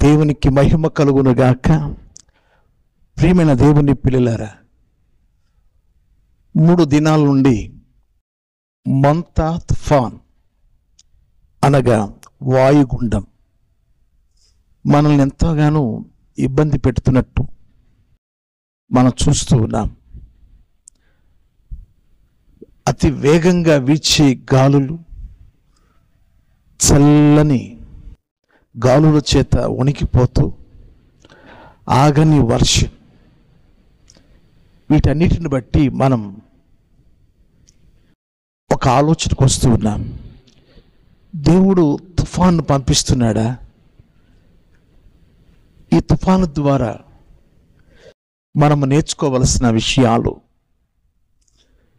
దేవునికి మహిమ కలుగునుగాక. ప్రియమైన దేవుని పిల్లలారా, 3 దినాల నుండి మంతా తుఫాన్ అనగా వాయుగుండం మనల్ని ఎంతగానో ఇబ్బంది పెడుతున్నట్టు మనం చూస్తూ ఉన్నాం. అతి వేగంగా వీచే గాలులు, చల్లని గాలుల చేత వణికిపోతూ ఆగని వర్షం, వీటన్నిటిని బట్టి మనం ఒక ఆలోచనకు వస్తూ ఉన్నాం. దేవుడు తుఫాను పంపిస్తున్నాడా? ఈ తుఫాను ద్వారా మనం నేర్చుకోవలసిన విషయాలు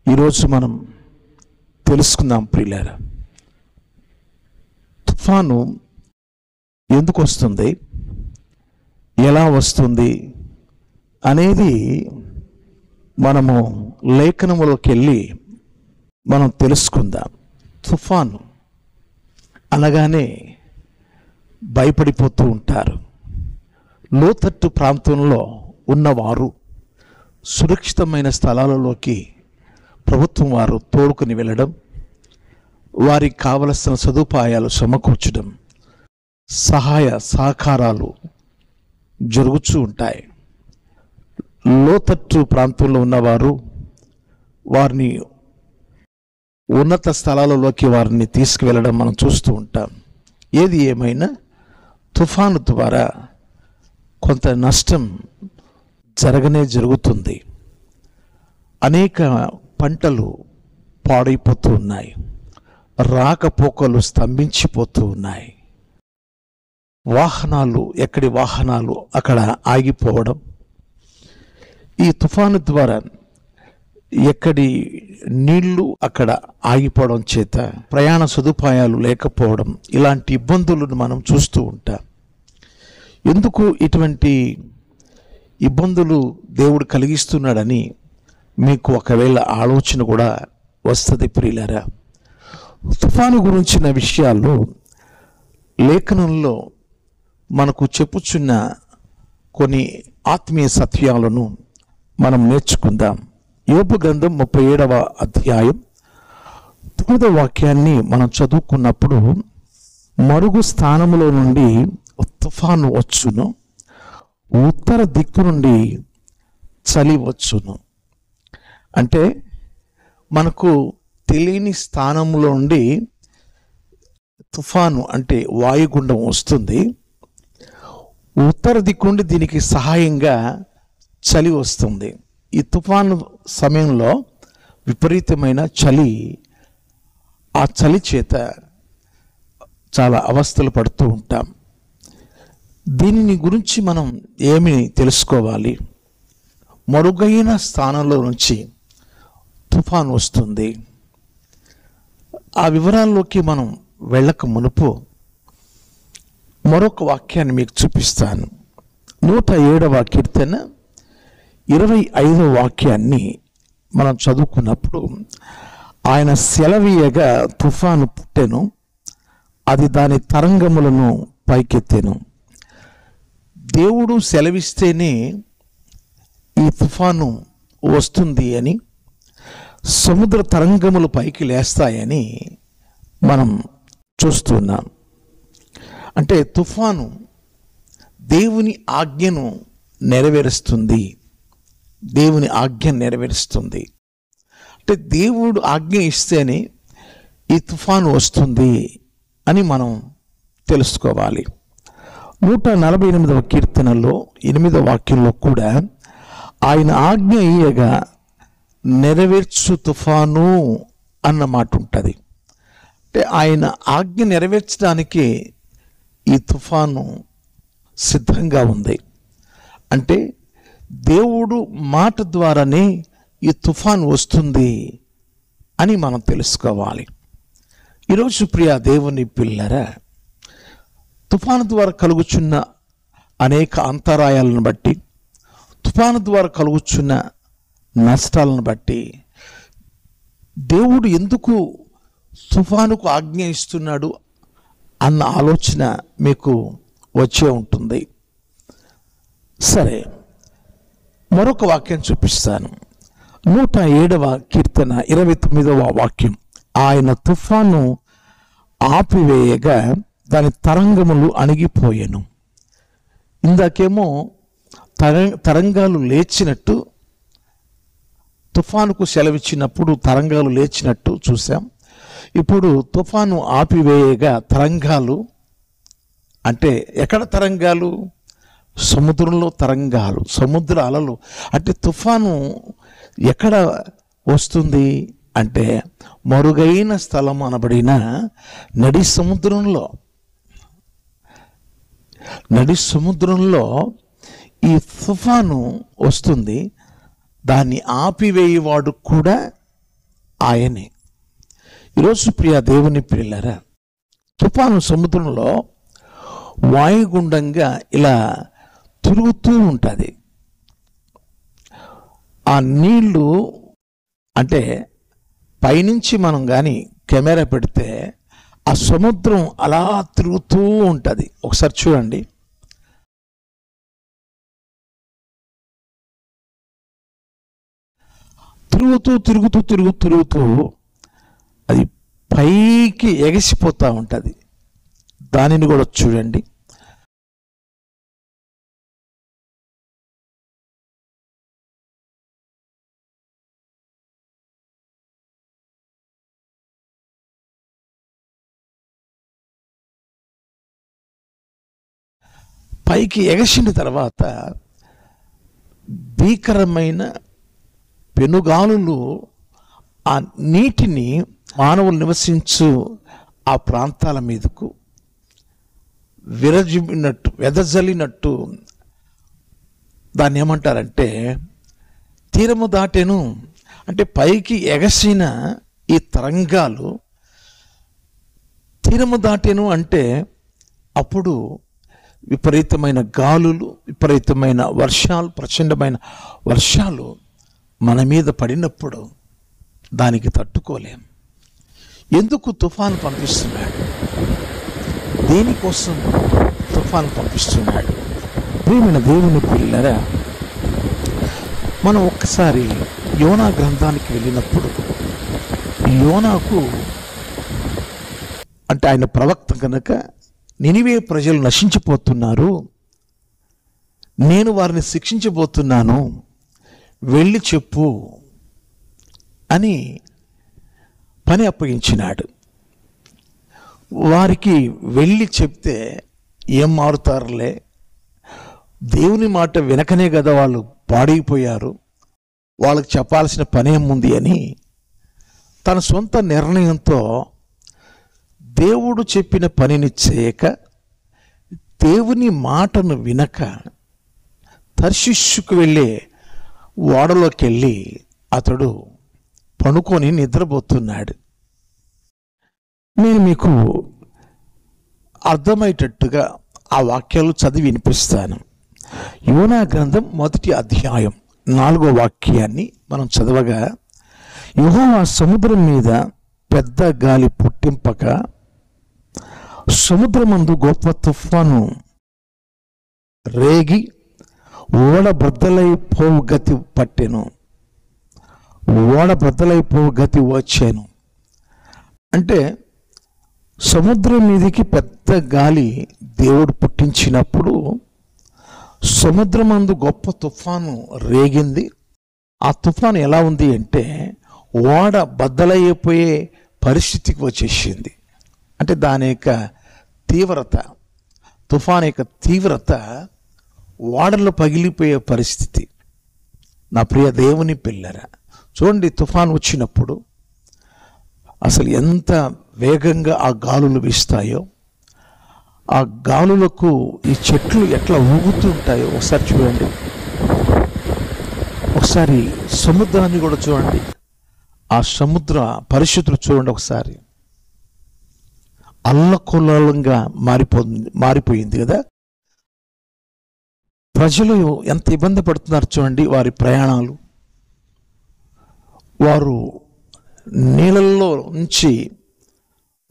ఈరోజు మనం తెలుసుకుందాం. ప్రియులారా, తుఫాను ఎందుకు వస్తుంది, ఎలా వస్తుంది అనేది మనము లేఖనములోకి వెళ్ళి మనం తెలుసుకుందాం. తుఫాను అనగానే భయపడిపోతూ ఉంటారు. లోతట్టు ప్రాంతంలో ఉన్నవారు సురక్షితమైన స్థలాలలోకి ప్రభుత్వం వారు తోడుకుని వెళ్ళడం, వారికి కావలసిన సదుపాయాలు సమకూర్చడం, సహాయ సహకారాలు జరుగుతూ ఉంటాయి. లోతట్టు ప్రాంతంలో ఉన్నవారు వారిని ఉన్నత స్థలాలలోకి వారిని తీసుకువెళ్ళడం మనం చూస్తూ ఉంటాం. ఏది ఏమైనా తుఫాను ద్వారా కొంత నష్టం జరుగుతుంది. అనేక పంటలు పాడైపోతూ ఉన్నాయి, రాకపోకలు స్తంభించిపోతూ ఉన్నాయి, వాహనాలు ఎక్కడి వాహనాలు అక్కడ ఆగిపోవడం, ఈ తుఫాను ద్వారా ఎక్కడి నీళ్లు అక్కడ ఆగిపోవడం చేత ప్రయాణ సదుపాయాలు లేకపోవడం, ఇలాంటి ఇబ్బందులను మనం చూస్తూ ఉంటాం. ఎందుకు ఇటువంటి ఇబ్బందులు దేవుడు కలిగిస్తున్నాడని మీకు ఒకవేళ ఆలోచన కూడా వస్తుంది. ప్రియులారా, తుఫాను గురించిన విషయాలు లేఖనంలో మనకు చెప్పుచున్న కొన్ని ఆత్మీయ సత్యాలను మనం నేర్చుకుందాం. యోబు గ్రంథం 37వ అధ్యాయం 9వ వాక్యాన్ని మనం చదువుకున్నప్పుడు, మరుగు స్థానములో నుండి తుఫాను వచ్చును, ఉత్తర దిక్కు నుండి చలి వచ్చును. అంటే మనకు తెలియని స్థానంలో నుండి తుఫాను అంటే వాయుగుండం వస్తుంది, ఉత్తర దిక్కు నుండి దీనికి సహాయంగా చలి వస్తుంది. ఈ తుఫాను సమయంలో విపరీతమైన చలి, ఆ చలి చేత చాలా అవస్థలు పడుతూ ఉంటాం. దీనిని గురించి మనం ఏమి తెలుసుకోవాలి? మరుగైన స్థానంలో నుంచి తుఫాను వస్తుంది. ఆ వివరాల్లోకి మనం వెళ్ళక మునుపు మరొక వాక్యాన్ని మీకు చూపిస్తాను. 107వ కీర్తన 25వ వాక్యాన్ని మనం చదువుకున్నప్పుడు, ఆయన సెలవీయగా తుఫాను పుట్టెను, అది దాని తరంగములను పైకెత్తెను. దేవుడు సెలవిస్తేనే ఈ తుఫాను వస్తుంది అని, సముద్ర తరంగములు పైకి లేస్తాయని మనం చూస్తున్నాం. అంటే తుఫాను దేవుని ఆజ్ఞను నెరవేరుస్తుంది. దేవుని ఆజ్ఞ నెరవేరుస్తుంది అంటే దేవుడు ఆజ్ఞ ఇస్తేనే ఈ తుఫాను వస్తుంది అని మనం తెలుసుకోవాలి. 148వ కీర్తనలో 8వ వాక్యంలో కూడా ఆయన ఆజ్ఞ ఇయ్యగా నెరవేర్చు తుఫాను అన్న మాట ఉంటుంది. అంటే ఆయన ఆజ్ఞ నెరవేర్చడానికి ఈ తుఫాను సిద్ధంగా ఉంది. అంటే దేవుడు మాట ద్వారానే ఈ తుఫాను వస్తుంది అని మనం తెలుసుకోవాలి. ఈరోజు ప్రియ దేవుని పిల్లరా, తుఫాను ద్వారా కలుగుచున్న అనేక అంతరాయాలను బట్టి, తుఫాను ద్వారా కలుగుచున్న నష్టాలను బట్టి దేవుడు ఎందుకు తుఫానుకు ఆజ్ఞ ఇస్తున్నాడు అన్న ఆలోచన మీకు వచ్చే ఉంటుంది. సరే, మరొక వాక్యం చూపిస్తాను. 107వ కీర్తన 29వ వాక్యం. ఆయన తుఫాను ఆపివేయగా దాని తరంగములు అణిగిపోయెను. ఇందాకేమో తరంగాలు లేచినట్టు, తుఫానుకు సెలవిచ్చినప్పుడు తరంగాలు లేచినట్టు చూసాం. ఇప్పుడు తుఫాను ఆపివేయగా తరంగాలు అంటే ఎక్కడ తరంగాలు? సముద్రంలో తరంగాలు, సముద్ర అలలు. అంటే తుఫాను ఎక్కడ వస్తుంది అంటే మరుగైన స్థలం అనబడిన నడి సముద్రంలో ఈ తుఫాను వస్తుంది. దాన్ని ఆపివేయవాడు కూడా ఆయనే. ఈరోజు ప్రియ దేవుని ప్రియులారా, తుఫాను సముద్రంలో వాయుగుండంగా ఇలా తిరుగుతూ ఉంటుంది. ఆ నీళ్లు అంటే పైనుంచి మనం కానీ కెమెరా పెడితే ఆ సముద్రం అలా తిరుగుతూ ఉంటుంది. ఒకసారి చూడండి. తిరుగుతూ అది పైకి ఎగసిపోతూ ఉంటుంది. దానిని కూడా చూడండి. పైకి ఎగసిన తర్వాత భీకరమైన పెనుగాలులు ఆ నీటిని మానవులు నివసించు ఆ ప్రాంతాల మీదకు వెదజల్లినట్టు దాన్ని ఏమంటారంటే తీరము దాటెను. అంటే పైకి ఎగసిన ఈ తరంగాలు తీరము దాటెను అంటే అప్పుడు విపరీతమైన గాలులు, విపరీతమైన వర్షాలు, ప్రచండమైన వర్షాలు మన మీద పడినప్పుడు దానికి తట్టుకోలేం. ఎందుకు తుఫాను పంపిస్తున్నాడు? దేనికోసం తుఫాను పంపిస్తున్నాడు? ప్రియమైన దేవుని పిల్లరా, మనం ఒక్కసారి యోనా గ్రంథానికి వెళ్ళినప్పుడు యోనాకు అంటే ఆయన ప్రవక్త కనుక నినివే ప్రజలు నశించిపోతున్నారు, నేను వారిని శిక్షించబోతున్నాను, వెళ్ళి చెప్పు అని పని అప్పగించినాడు. వారికి వెళ్ళి చెప్తే ఏం మారుతారులే, దేవుని మాట వినకనే కదా వాళ్ళు పాడైపోయారు, వాళ్ళకి చెప్పాల్సిన పని ఏముంది అని తన సొంత నిర్ణయంతో దేవుడు చెప్పిన పనిని చేయక, దేవుని మాటను వినక తర్షీషుకు వెళ్ళే ఓడలోకి వెళ్ళి అతడు పడుకొని నిద్రపోతున్నాడు. నేను మీకు అర్థమయ్యేటట్టుగా ఆ వాక్యాలు చదివి వినిపిస్తాను. యోనా గ్రంథం 1వ అధ్యాయం 4వ వాక్యాన్ని మనం చదవగా, యెహోవా సముద్రం మీద పెద్ద గాలి పుట్టింపక సముద్రమందు గొప్ప తుఫాను రేగి ఓడ బద్దలైపోవు గతి పట్టెను, ఓడ బద్దలైపోవు గతి వచ్చాను. అంటే సముద్రం మీదకి పెద్ద గాలి దేవుడు పుట్టించినప్పుడు సముద్రమందు గొప్ప తుఫాను రేగింది. ఆ తుఫాను ఎలా ఉంది అంటే ఓడ బద్దలైపోయే పరిస్థితికి వచ్చేసింది. అంటే దాని యొక్క తీవ్రత, తుఫాను యొక్క తీవ్రత ఓడల్లో పగిలిపోయే పరిస్థితి. నా ప్రియ దేవుని పిల్లరా, చూడండి, తుఫాను వచ్చినప్పుడు అసలు ఎంత వేగంగా ఆ గాలులు వీస్తాయో, ఆ గాలులకు ఈ చెట్లు ఎట్లా ఊగుతుంటాయో ఒకసారి చూడండి. ఒకసారి సముద్రాన్ని కూడా చూడండి, ఆ సముద్ర పరిస్థితులు చూడండి. ఒకసారి అల్లకొల్లంగా మారిపోయింది కదా. ప్రజలు ఎంత ఇబ్బంది పడుతున్నారు చూడండి. వారి ప్రయాణాలు, వారు నీళ్ళల్లో నుంచి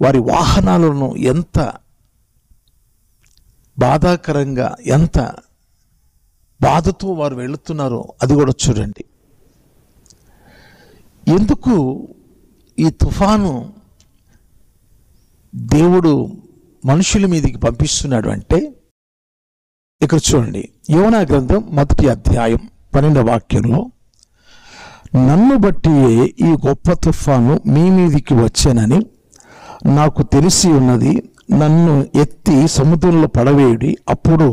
వారి వాహనాలను ఎంత బాధాకరంగా ఎంత బాధతో వారు వెళుతున్నారో అది కూడా చూడండి. ఎందుకు ఈ తుఫాను దేవుడు మనుషుల మీదకి పంపిస్తున్నాడు అంటే, ఇక్కడ చూడండి, యోనా గ్రంథం 1వ అధ్యాయం 12వ వాక్యంలో, నన్ను బట్టి ఈ గొప్ప తుఫాను మీ మీదికి వచ్చానని నాకు తెలిసి ఉన్నది. నన్ను ఎత్తి సముద్రంలో పడవేయుడి, అప్పుడు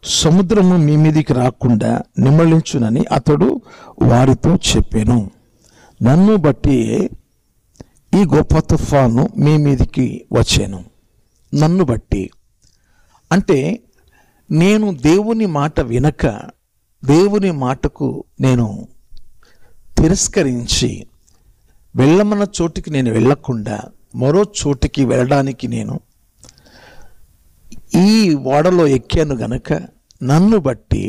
సముద్రము మీ మీదికి రాకుండా నిమ్మళించునని అతడు వారితో చెప్పాను. నన్ను బట్టి ఈ గొప్ప తుఫాను మీ మీదికి వచ్చాను. నన్ను బట్టి అంటే నేను దేవుని మాట వినక, దేవుని మాటకు నేను తిరస్కరించి, వెళ్ళమన్న చోటికి నేను వెళ్ళకుండా మరో చోటికి వెళ్ళడానికి నేను ఈ ఓడలో ఎక్కాను గనక, నన్ను బట్టి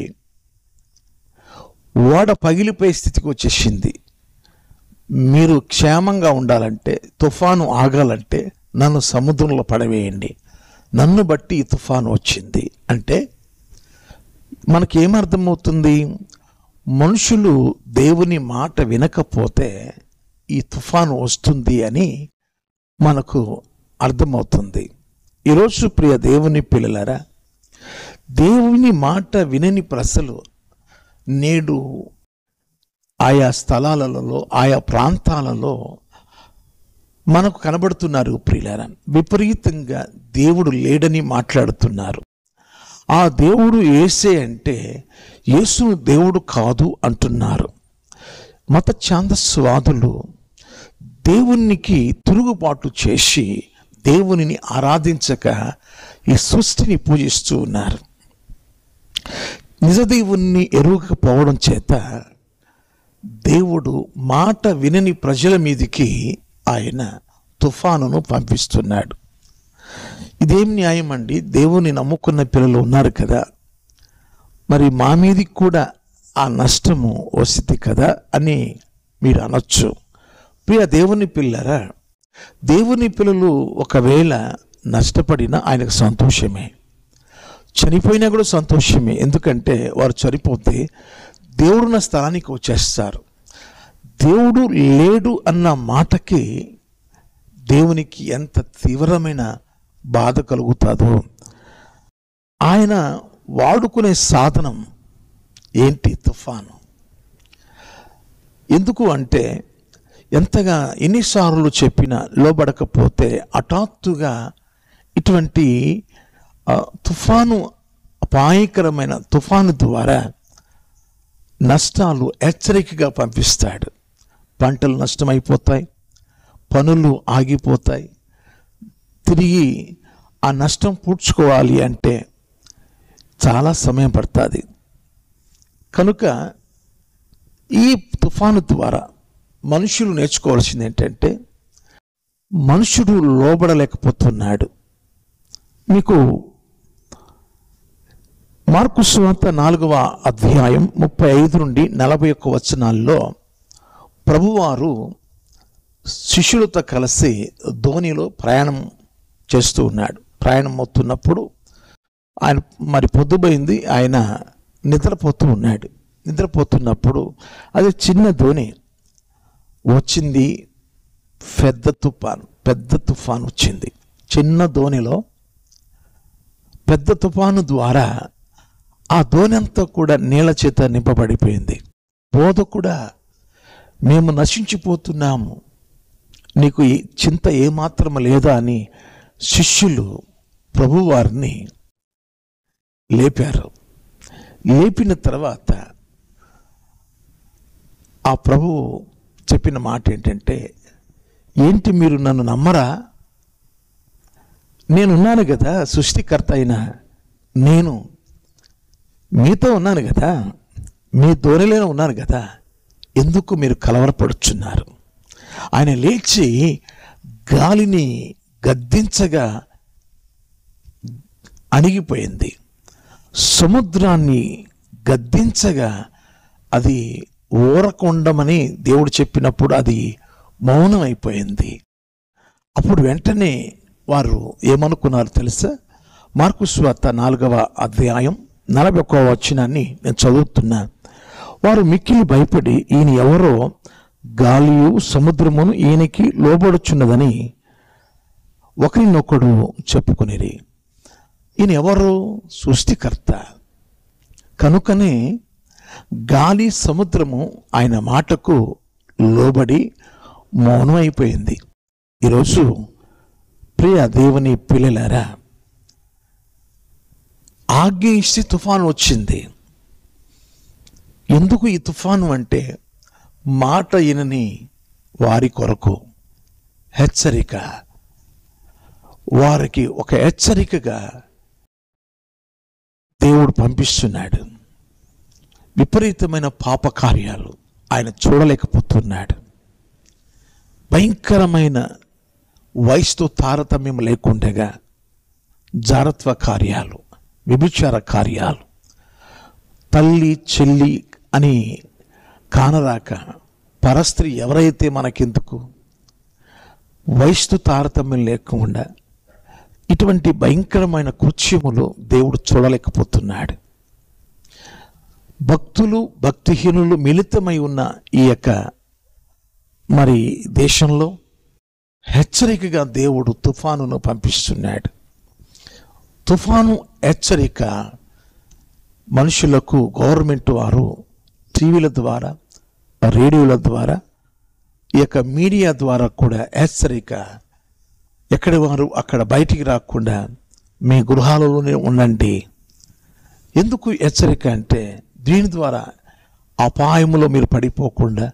ఓడ పగిలిపోయే స్థితికి వచ్చేసింది. మీరు క్షేమంగా ఉండాలంటే, తుఫాను ఆగాలంటే నన్ను సముద్రంలో పడవేయండి. నన్ను బట్టి ఈ తుఫాను వచ్చింది అంటే మనకేమర్థమవుతుంది? మనుషులు దేవుని మాట వినకపోతే ఈ తుఫాను వస్తుంది అని మనకు అర్థమవుతుంది. ఈరోజు ప్రియ దేవుని పిల్లలారా, దేవుని మాట వినని ప్రజలు నేడు ఆయా స్థలాలలో, ఆయా ప్రాంతాలలో మనకు కనబడుతున్నారు. ప్రియులారా, విపరీతంగా దేవుడు లేడని మాట్లాడుతున్నారు. ఆ దేవుడు యేసే అంటే యేసును దేవుడు కాదు అంటున్నారు. మత ఛాందస్వాదులు దేవునికి తిరుగుబాటు చేసి దేవునిని ఆరాధించక ఈ సృష్టిని పూజిస్తూ ఉన్నారు. నిజదేవుణ్ణి ఎరుగకపోవడం చేత దేవుడు మాట వినని ప్రజల మీదికి ఆయన తుఫానును పంపిస్తున్నాడు. ఇదేం న్యాయం అండి? దేవుని నమ్ముకున్న పిల్లలు ఉన్నారు కదా, మరి మా మీదికి కూడా ఆ నష్టము వస్తుంది కదా అని మీరు అనొచ్చు. ప్రియ దేవుని పిల్లరా, దేవుని పిల్లలు ఒకవేళ నష్టపడినా ఆయనకు సంతోషమే, చనిపోయినా కూడా సంతోషమే. ఎందుకంటే వారు చనిపోతే దేవుడున్న స్థలానికి వచ్చేస్తారు. దేవుడు లేడు అన్న మాటకి దేవునికి ఎంత తీవ్రమైన బాధ కలుగుతుందో. ఆయన వాడుకునే సాధనం ఏంటి? తుఫాను. ఎందుకు అంటే ఎంతగా ఎన్నిసార్లు చెప్పినా లోబడకపోతే హఠాత్తుగా ఇటువంటి తుఫాను, అపాయకరమైన తుఫాను ద్వారా నష్టాలు హెచ్చరికగా పంపిస్తాడు. పంటలు నష్టమైపోతాయి, పనులు ఆగిపోతాయి. తిరిగి ఆ నష్టం పూడ్చుకోవాలి అంటే చాలా సమయం పడుతుంది. కనుక ఈ తుఫాను ద్వారా మనుషులు నేర్చుకోవాల్సింది ఏంటంటే, మనుషుడు లోబడలేకపోతున్నాడు. మీకు మార్కు సువార్త 4వ అధ్యాయం 35 నుండి 41 వచనాల్లో ప్రభువారు శిష్యులతో కలిసి ధోనిలో ప్రయాణం చేస్తూ ఉన్నాడు. ప్రయాణం అవుతున్నప్పుడు ఆయన మరి పొద్దుపోయింది, ఆయన నిద్రపోతూ ఉన్నాడు. నిద్రపోతున్నప్పుడు అది చిన్న ధోని వచ్చింది, పెద్ద తుఫాను వచ్చింది. చిన్న ధోనిలో పెద్ద తుఫాను ద్వారా ఆ ధోని అంతా కూడా నీళ్ళ చేత నింపబడిపోయింది. బోధకుడా, మేము నశించిపోతున్నాము, నీకు చింత ఏమాత్రం లేదా అని శిష్యులు ప్రభువారిని లేపారు. లేపిన తర్వాత ఆ ప్రభువు చెప్పిన మాట ఏంటంటే, ఏంటి మీరు నన్ను నమ్మరా? నేనున్నాను కదా, సృష్టికర్త అయిన నేను మీతో ఉన్నాను కదా, మీ ధోనిలోనే ఉన్నాను కదా, ఎందుకు మీరు కలవరపడుచున్నారు? ఆయన లేచి గాలిని గద్దించగా అణిగిపోయింది, సముద్రాన్ని గద్దించగా అది ఊరకుండమని దేవుడు చెప్పినప్పుడు అది మౌనం అయిపోయింది. అప్పుడు వెంటనే వారు ఏమనుకున్నారు తెలుసా? మార్కు సువార్త 4వ అధ్యాయం 41వ వచనాన్ని నేను చదువుతున్నా. వారు మిక్కిలి భయపడి, ఈయన ఎవరో, గాలియు సముద్రమును ఈయనకి లోబడుచున్నదని ఒకరినొకడు చెప్పుకొనిరి. ఈయన ఎవరు? సృష్టికర్త. కనుకనే గాలి సముద్రము ఆయన మాటకు లోబడి మౌనం అయిపోయింది. ఈరోజు ప్రియ దేవుని పిల్లలారా, ఆజ్ఞ ఇస్తే తుఫాను వచ్చింది. ఎందుకు ఈ తుఫాను అంటే మాట వినని వారి కొరకు హెచ్చరిక. వారికి ఒక హెచ్చరికగా దేవుడు పంపిస్తున్నాడు. విపరీతమైన పాప కార్యాలు ఆయన చూడలేకపోతున్నాడు. భయంకరమైన వయసుతో తారతమ్యం లేకుండగా జారత్వ కార్యాలు, వ్యభిచార కార్యాలు, తల్లి చెల్లి అని కానరాక పరస్త్రీ ఎవరైతే మనకెందుకు, వయసుతో తారతమ్యం లేకుండా ఇటువంటి భయంకరమైన కృత్యములు దేవుడు చూడలేకపోతున్నాడు. భక్తులు భక్తిహీనులు మిళితమై ఉన్న ఈ యొక్క మరి దేశంలో హెచ్చరికగా దేవుడు తుఫానును పంపిస్తున్నాడు. తుఫాను హెచ్చరిక మనుషులకు గవర్నమెంట్ వారు టీవీల ద్వారా, రేడియోల ద్వారా, ఈ యొక్క మీడియా ద్వారా కూడా హెచ్చరిక. ఎక్కడి వారు అక్కడ బయటికి రాకుండా మీ గృహాలలోనే ఉండండి. ఎందుకు హెచ్చరిక అంటే దీని ద్వారా అపాయములో మీరు పడిపోకుండా,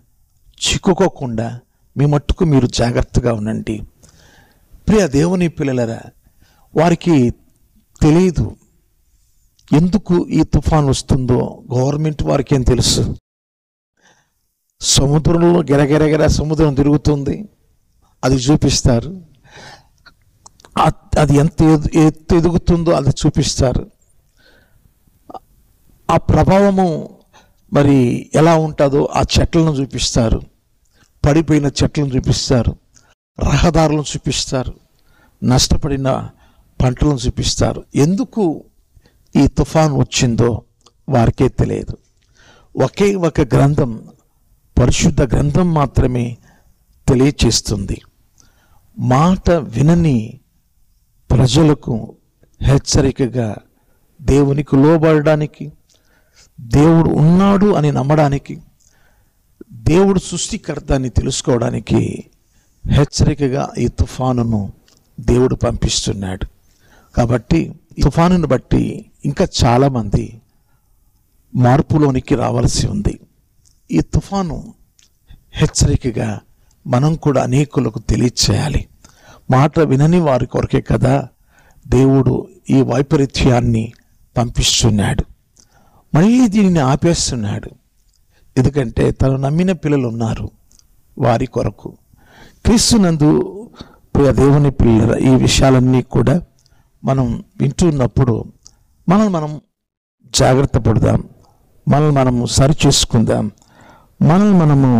చిక్కుకోకుండా మీ మట్టుకు మీరు జాగ్రత్తగా ఉండండి. ప్రియ దేవుని పిల్లలరా, వారికి తెలియదు ఎందుకు ఈ తుఫాన్ వస్తుందో. గవర్నమెంట్ వారికి ఏం తెలుసు? సముద్రంలో గిరగిరగిర సముద్రం తిరుగుతుంది, అది చూపిస్తారు. అది ఎంత ఎత్తు ఎదుగుతుందో అది చూపిస్తారు. ఆ ప్రభావము మరి ఎలా ఉంటుందో ఆ చెట్లను చూపిస్తారు, పడిపోయిన చెట్లను చూపిస్తారు, రహదారులను చూపిస్తారు, నష్టపడిన పంటలను చూపిస్తారు. ఎందుకు ఈ తుఫాన్ వచ్చిందో వారికే తెలియదు. ఒకే ఒక గ్రంథం, పరిశుద్ధ గ్రంథం మాత్రమే తెలియచేస్తుంది. మాట వినని ప్రజలకు హెచ్చరికగా దేవునికి లోబడడానికి, దేవుడు ఉన్నాడు అని నమ్మడానికి, దేవుడు సృష్టికర్త అని తెలుసుకోవడానికి హెచ్చరికగా ఈ తుఫానును దేవుడు పంపిస్తున్నాడు. కాబట్టి ఈ తుఫానును బట్టి ఇంకా చాలామంది మార్పులోనికి రావాల్సి ఉంది. ఈ తుఫాను హెచ్చరికగా మనం కూడా అనేకులకు తెలియచేయాలి. మాట వినని వారి కొరకే కదా దేవుడు ఈ వైపరీత్యాన్ని పంపిస్తున్నాడు. మళ్ళీ దీనిని ఆపేస్తున్నాడు. ఎందుకంటే తను నమ్మిన పిల్లలు ఉన్నారు, వారి కొరకు. క్రీస్తునందు ప్రియ దేవుని పిల్లల, ఈ విషయాలన్నీ కూడా మనం వింటున్నప్పుడు మనం జాగ్రత్త పడదాం, మనము సరి చేసుకుందాం, మనము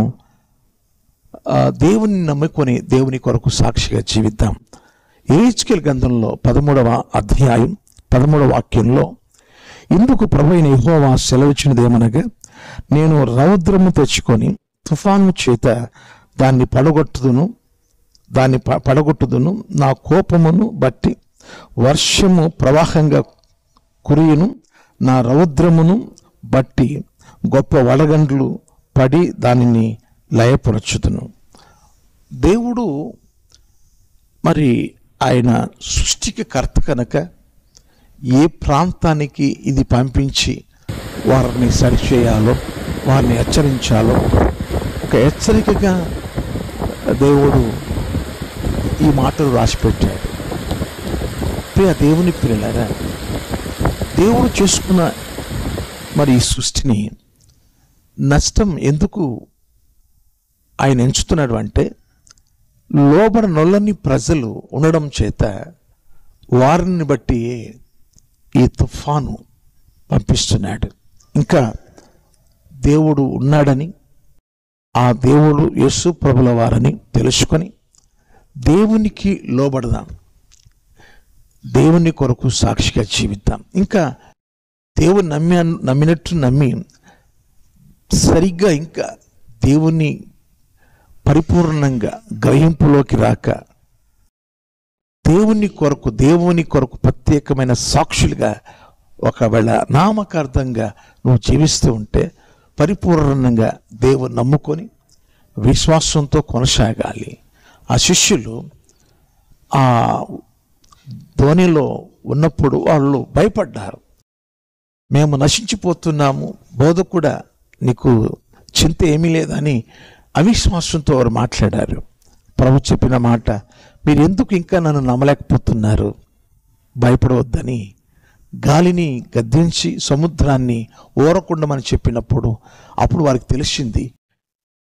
దేవుని నమ్ముకొని దేవుని కొరకు సాక్షిగా జీవిద్దాం. యెహెజ్కేలు గ్రంథంలో 13వ అధ్యాయం 13వ వాక్యంలో, ఇందుకు ప్రభువైన యెహోవా సెలవిచ్చినదేమనగా, నేను రౌద్రము తెచ్చుకొని తుఫాను చేత దాన్ని పడగొట్టుదును, నా కోపమును బట్టి వర్షము ప్రవాహంగా కురియును, నా రౌద్రమును బట్టి గొప్ప వడగండ్లు పడి దానిని లయపరచుదును. దేవుడు మరి ఆయన సృష్టికి కర్త కనుక ఏ ప్రాంతానికి ఇది పంపించి వారిని సరిచేయాలో, వారిని హెచ్చరించాలో ఒక హెచ్చరికగా దేవుడు ఈ మాటలు రాసిపెట్టాడు. ప్రియ దేవుని పిల్లలారా, దేవుడు చేసుకున్న మరి ఈ సృష్టిని నష్టం ఎందుకు ఆయన ఎంచుతున్నాడు అంటే, లోబడనొల్లని ప్రజలు ఉండడం చేత వారిని బట్టి ఈ తుఫాను పంపిస్తున్నాడు. ఇంకా దేవుడు ఉన్నాడని, ఆ దేవుడు యేసు ప్రభుల వారని తెలుసుకొని దేవునికి లోబడదాం. దేవుని కొరకు సాక్షిగా జీవిద్దాం. ఇంకా దేవుని నమ్మినట్టు నమ్మి సరిగ్గా ఇంకా దేవుని పరిపూర్ణంగా గ్రహింపులోకి రాక దేవుని కొరకు ప్రత్యేకమైన సాక్షులుగా ఒకవేళ నామకార్థంగా నువ్వు జీవిస్తూ ఉంటే పరిపూర్ణంగా దేవుని నమ్ముకొని విశ్వాసంతో కొనసాగాలి. ఆ శిష్యులు ఆ ధోనిలో ఉన్నప్పుడు వాళ్ళు భయపడ్డారు. మేము నశించిపోతున్నాము, బోధ కూడా నీకు చింత ఏమీ లేదని అవిశ్వాసంతో వారు మాట్లాడారు. ప్రభు చెప్పిన మాట, మీరు ఎందుకు ఇంకా నన్ను నమ్మలేకపోతున్నారు? భయపడవద్దని గాలిని గద్దించి సముద్రాన్ని ఊరకుండమని చెప్పినప్పుడు అప్పుడు వారికి తెలిసింది,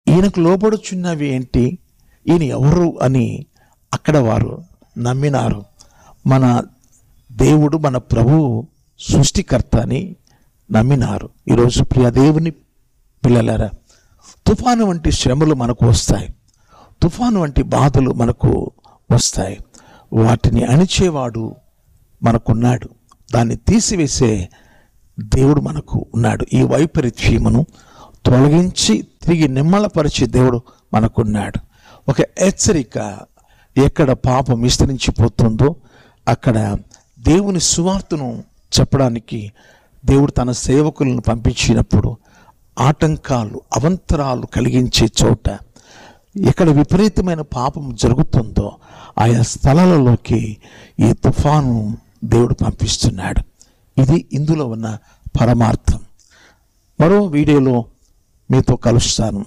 ఈయనకు లోబడుచున్నవి ఏంటి, ఈయన ఎవరు అని. అక్కడ వారు నమ్మినారు. మన దేవుడు, మన ప్రభువు సృష్టికర్త అని నమ్మినారు. ఈరోజు ప్రియ దేవుని పిల్లలారా, తుఫాను వంటి శ్రమలు మనకు వస్తాయి, తుఫాను వంటి బాధలు మనకు వస్తాయి. వాటిని అణిచేవాడు మనకున్నాడు, దాన్ని తీసివేసే దేవుడు మనకు ఉన్నాడు. ఈ వైపరీత్యమును తొలగించి తిరిగి నిమ్మలపరిచే దేవుడు మనకున్నాడు. ఒక హెచ్చరిక, ఎక్కడ పాపం విస్తరించిపోతుందో అక్కడ దేవుని సువార్తను చెప్పడానికి దేవుడు తన సేవకులను పంపించినప్పుడు ఆటంకాలు, అవంతరాలు కలిగించే చోట ఎక్కడ విపరీతమైన పాపం జరుగుతుందో ఆయా స్థలాలలోకి ఈ తుఫాను దేవుడు పంపిస్తున్నాడు. ఇది ఇందులో ఉన్న పరమార్థం. మరో వీడియోలో మీతో కలుస్తాను.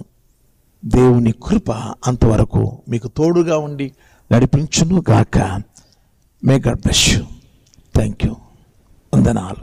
దేవుని కృప అంతవరకు మీకు తోడుగా ఉండి నడిపించును గాక. May God bless you. Thank you. వందనాలు.